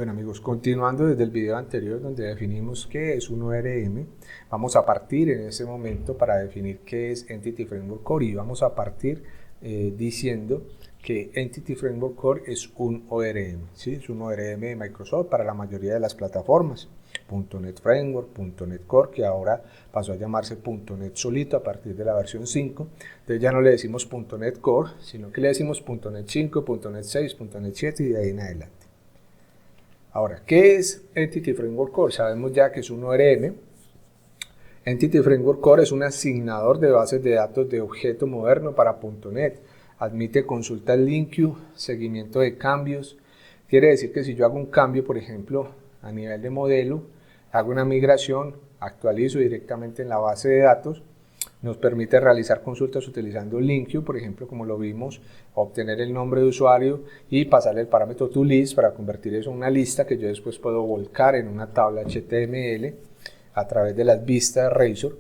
Bueno amigos, continuando desde el video anterior donde definimos qué es un ORM, vamos a partir en ese momento para definir qué es Entity Framework Core y vamos a partir diciendo que Entity Framework Core es un ORM, ¿sí? Es un ORM de Microsoft para la mayoría de las plataformas, .NET Framework, .NET Core, que ahora pasó a llamarse .NET solito a partir de la versión 5, entonces ya no le decimos .NET Core, sino que le decimos .NET 5, .NET 6, .NET 7 y de ahí en adelante. Ahora, ¿qué es Entity Framework Core? Sabemos ya que es un ORM. Entity Framework Core es un asignador de bases de datos de objeto moderno para .NET. Admite consultas LINQ, seguimiento de cambios. Quiere decir que si yo hago un cambio, por ejemplo, a nivel de modelo, hago una migración, actualizo directamente en la base de datos, nos permite realizar consultas utilizando LINQ, por ejemplo, como lo vimos, obtener el nombre de usuario y pasarle el parámetro toList para convertir eso en una lista que yo después puedo volcar en una tabla HTML a través de las vistas Razor.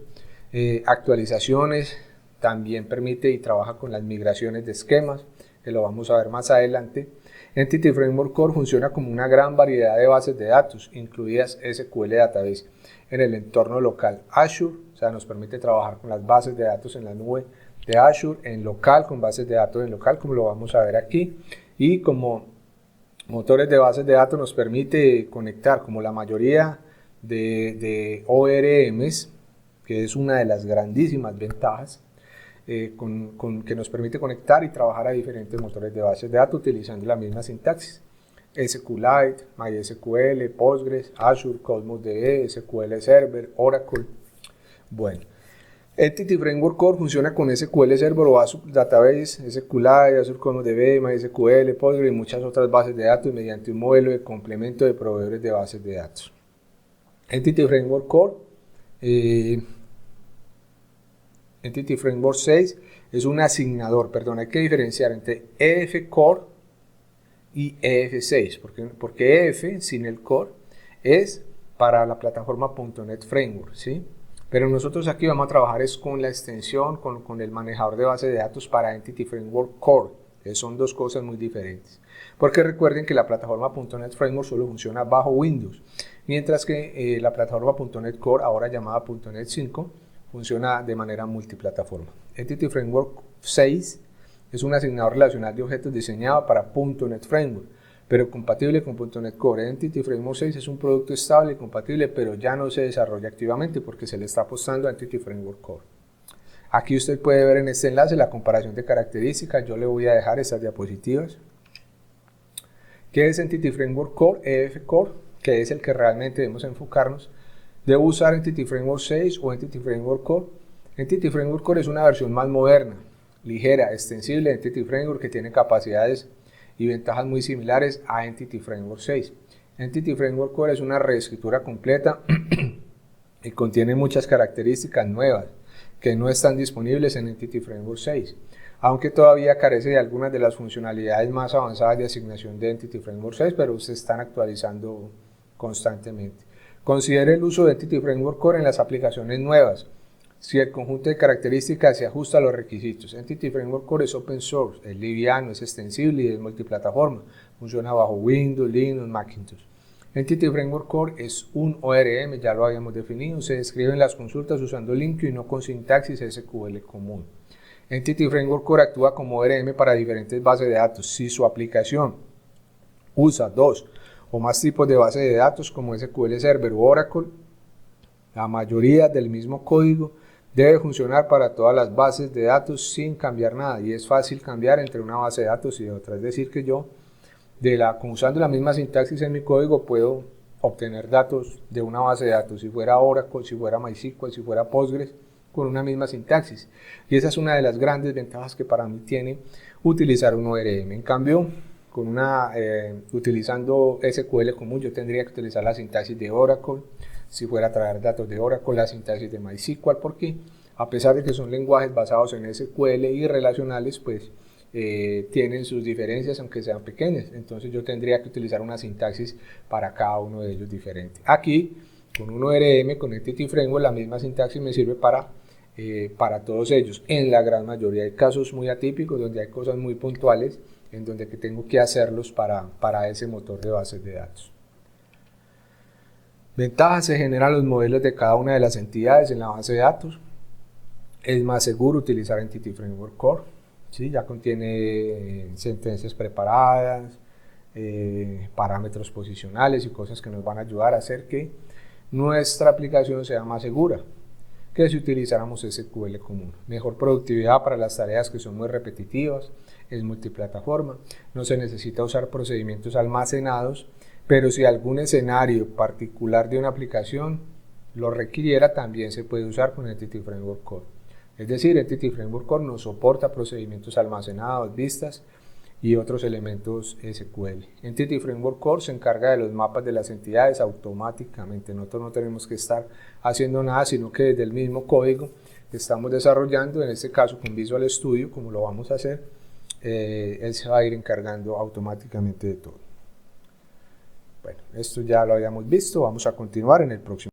Actualizaciones, también permite y trabaja con las migraciones de esquemas, que lo vamos a ver más adelante. Entity Framework Core funciona como una gran variedad de bases de datos, incluidas SQL Database, en el entorno local Azure, o sea, nos permite trabajar con las bases de datos en la nube de Azure, en local, con bases de datos en local, como lo vamos a ver aquí, y como motores de bases de datos nos permite conectar, como la mayoría de ORMs, que es una de las grandísimas ventajas, que nos permite conectar y trabajar a diferentes motores de bases de datos utilizando la misma sintaxis. SQLite, MySQL, Postgres, Azure, Cosmos DB, SQL Server, Oracle. Bueno, Entity Framework Core funciona con SQL Server o Azure Database, SQLite, Azure Cosmos DB, MySQL, Postgres y muchas otras bases de datos mediante un modelo de complemento de proveedores de bases de datos. Entity Framework Core, Entity Framework 6 es un asignador, perdón, hay que diferenciar entre EF Core y EF6, porque EF sin el core es para la plataforma .NET Framework, ¿sí? Pero nosotros aquí vamos a trabajar es con la extensión, con el manejador de base de datos para Entity Framework Core, que son dos cosas muy diferentes. Porque recuerden que la plataforma .NET Framework solo funciona bajo Windows, mientras que la plataforma .NET Core, ahora llamada .NET 5, funciona de manera multiplataforma. Entity Framework 6 es un asignador relacional de objetos diseñado para .NET Framework, pero compatible con .NET Core. Entity Framework 6 es un producto estable y compatible, pero ya no se desarrolla activamente porque se le está apostando a Entity Framework Core. Aquí usted puede ver en este enlace la comparación de características. Yo le voy a dejar estas diapositivas. ¿Qué es Entity Framework Core? EF Core, que es el que realmente debemos enfocarnos. ¿Debo usar Entity Framework 6 o Entity Framework Core? Entity Framework Core es una versión más moderna, ligera, extensible de Entity Framework que tiene capacidades y ventajas muy similares a Entity Framework 6. Entity Framework Core es una reescritura completa y contiene muchas características nuevas que no están disponibles en Entity Framework 6, aunque todavía carece de algunas de las funcionalidades más avanzadas de asignación de Entity Framework 6, pero se están actualizando constantemente. Considere el uso de Entity Framework Core en las aplicaciones nuevas, si el conjunto de características se ajusta a los requisitos. Entity Framework Core es open source, es liviano, es extensible y es multiplataforma. Funciona bajo Windows, Linux, Macintosh. Entity Framework Core es un ORM, ya lo habíamos definido, se describen las consultas usando LINQ y no con sintaxis SQL común. Entity Framework Core actúa como ORM para diferentes bases de datos. Si su aplicación usa dos o más tipos de base de datos como SQL Server o Oracle, la mayoría del mismo código debe funcionar para todas las bases de datos sin cambiar nada, y es fácil cambiar entre una base de datos y otra, es decir que yo usando la misma sintaxis en mi código puedo obtener datos de una base de datos, si fuera Oracle, si fuera MySQL, si fuera Postgres, con una misma sintaxis, y esa es una de las grandes ventajas que para mí tiene utilizar un ORM. En cambio, utilizando SQL común, yo tendría que utilizar la sintaxis de Oracle, si fuera a traer datos de Oracle, la sintaxis de MySQL, porque a pesar de que son lenguajes basados en SQL y relacionales, pues tienen sus diferencias aunque sean pequeñas, entonces yo tendría que utilizar una sintaxis para cada uno de ellos diferente. Aquí, con un ORM, con Entity Framework, la misma sintaxis me sirve para todos ellos. En la gran mayoría hay casos muy atípicos, donde hay cosas muy puntuales, en donde tengo que hacerlos para ese motor de bases de datos. Ventajas: se generan los modelos de cada una de las entidades en la base de datos. Es más seguro utilizar Entity Framework Core, ¿sí? Ya contiene sentencias preparadas, parámetros posicionales y cosas que nos van a ayudar a hacer que nuestra aplicación sea más segura que si utilizáramos SQL común. Mejor productividad para las tareas que son muy repetitivas, es multiplataforma, no se necesita usar procedimientos almacenados, pero si algún escenario particular de una aplicación lo requiriera, también se puede usar con Entity Framework Core. Es decir, Entity Framework Core no soporta procedimientos almacenados, vistas y otros elementos SQL. Entity Framework Core se encarga de los mapas de las entidades automáticamente. Nosotros no tenemos que estar haciendo nada, sino que desde el mismo código que estamos desarrollando, en este caso con Visual Studio, como lo vamos a hacer, él se va a ir encargando automáticamente de todo. Bueno, esto ya lo habíamos visto, vamos a continuar en el próximo.